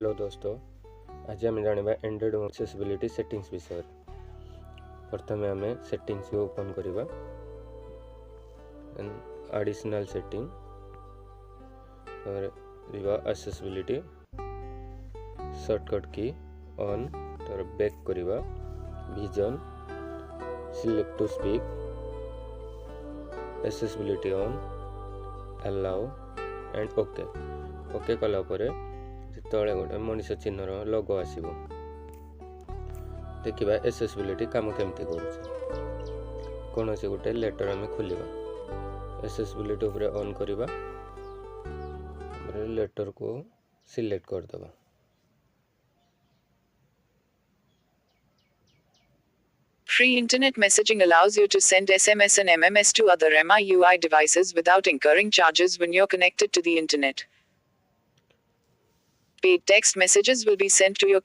Hello दोस्तों, आज आम जाना एंड्रॉइड एक्सेसिबिलिटी सेटिंग्स विषय। प्रथम आम सेटिंग्स को ओपन करवा। एडिशनल सेटिंग एक्सेसिबिलिटी शॉर्टकट की ऑन तर बैक करवा। Vision select to speak accessibility on allow and okay okay कला तले गोटे मनीष चिन्हर लोगो आसो। देखा एक्सेसिबिलिटी काम केमती कर कौन से गोटे लेटर आम खोलिया एक्सेसिबिलिटी उपरे ऑन करवा। लेटर को सिलेक्ट करदे। Free internet messaging allows you to send SMS and MMS to other MIUI devices without incurring charges when you're connected to the internet. Paid text messages will be sent to your